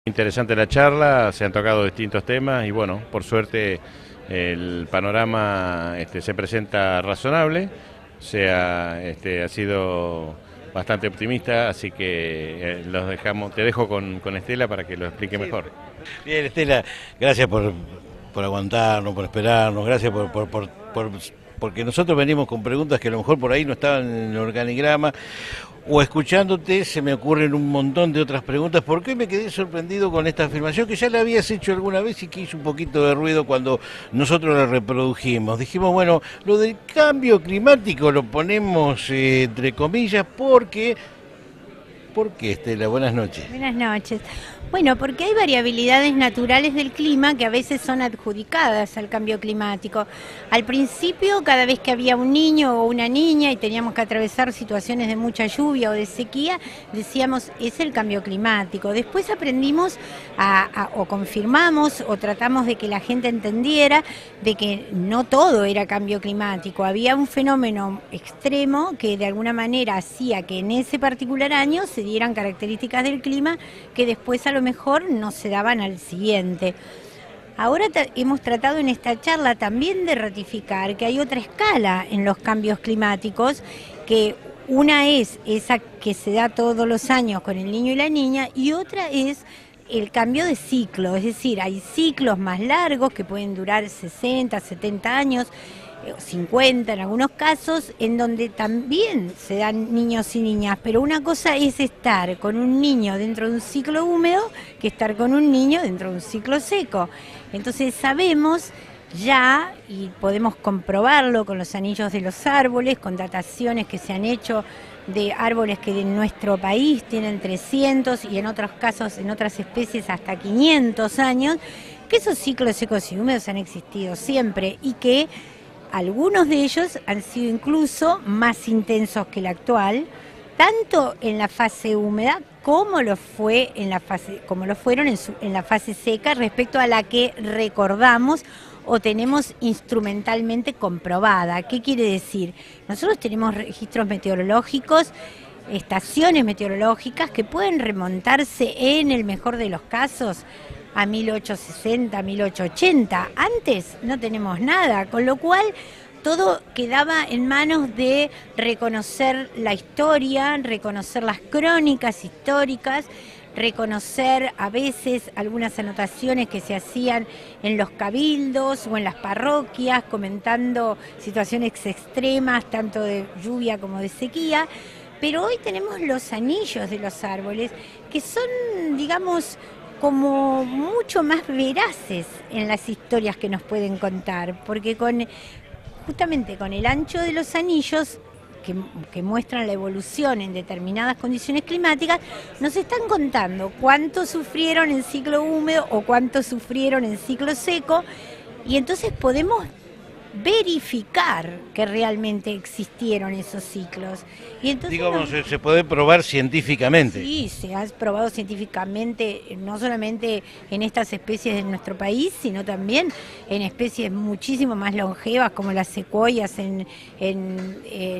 Interesante la charla, se han tocado distintos temas y bueno, por suerte el panorama se presenta razonable, ha sido bastante optimista, así que te dejo con Estela para que lo explique Sí. mejor. Bien, Estela, gracias por aguantarnos, por esperarnos, gracias porque nosotros venimos con preguntas que a lo mejor por ahí no estaban en el organigrama, o escuchándote se me ocurren un montón de otras preguntas. ¿Por qué me quedé sorprendido con esta afirmación que ya la habías hecho alguna vez y que hizo un poquito de ruido cuando nosotros la reprodujimos? Dijimos, bueno, lo del cambio climático lo ponemos entre comillas porque... ¿Por qué, Estela? Buenas noches. Buenas noches. Bueno, porque hay variabilidades naturales del clima que a veces son adjudicadas al cambio climático. Al principio, cada vez que había un niño o una niña y teníamos que atravesar situaciones de mucha lluvia o de sequía, decíamos, es el cambio climático. Después aprendimos o confirmamos o tratamos de que la gente entendiera de que no todo era cambio climático. Había un fenómeno extremo que de alguna manera hacía que en ese particular año se dieran características del clima que después a lo mejor no se daban al siguiente. Ahora hemos tratado en esta charla también de ratificar que hay otra escala en los cambios climáticos, que una es esa que se da todos los años con el niño y la niña, y otra es el cambio de ciclo, es decir, hay ciclos más largos que pueden durar 60, 70 años, 50 en algunos casos, en donde también se dan niños y niñas, pero una cosa es estar con un niño dentro de un ciclo húmedo que estar con un niño dentro de un ciclo seco. Entonces sabemos ya, y podemos comprobarlo con los anillos de los árboles, con dataciones que se han hecho de árboles que en nuestro país tienen 300 y en otros casos, en otras especies, hasta 500 años, que esos ciclos secos y húmedos han existido siempre y que algunos de ellos han sido incluso más intensos que el actual, tanto en la fase húmeda como lo fueron en la fase seca, respecto a la que recordamos o tenemos instrumentalmente comprobada. ¿Qué quiere decir? Nosotros tenemos registros meteorológicos, estaciones meteorológicas que pueden remontarse, en el mejor de los casos, a 1860, 1880. Antes no tenemos nada, con lo cual todo quedaba en manos de reconocer la historia, reconocer las crónicas históricas, reconocer a veces algunas anotaciones que se hacían en los cabildos o en las parroquias, comentando situaciones extremas, tanto de lluvia como de sequía. Pero hoy tenemos los anillos de los árboles, que son, digamos, como mucho más veraces en las historias que nos pueden contar, porque justamente con el ancho de los anillos, que muestran la evolución en determinadas condiciones climáticas, nos están contando cuánto sufrieron en ciclo húmedo o cuánto sufrieron en ciclo seco, y entonces podemos verificar que realmente existieron esos ciclos. Y entonces Digamos, se puede probar científicamente. Sí, se ha probado científicamente, no solamente en estas especies de nuestro país, sino también en especies muchísimo más longevas como las secuoyas en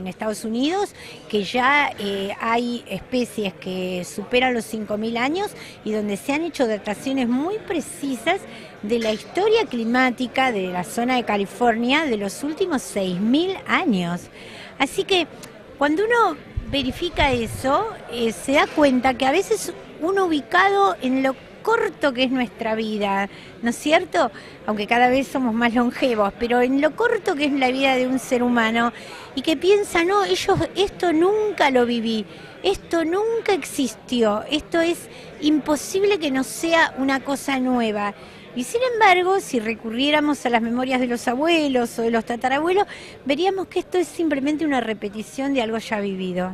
Estados Unidos, que ya hay especies que superan los 5.000 años y donde se han hecho dataciones muy precisas de la historia climática de la zona de California de los últimos 6.000 años. Así que cuando uno verifica eso, se da cuenta que a veces uno, ubicado en lo corto que es nuestra vida, ¿no es cierto? Aunque cada vez somos más longevos, pero en lo corto que es la vida de un ser humano, y que piensa, no, esto nunca lo viví, esto nunca existió, esto es imposible que no sea una cosa nueva. Y sin embargo, si recurriéramos a las memorias de los abuelos o de los tatarabuelos, veríamos que esto es simplemente una repetición de algo ya vivido.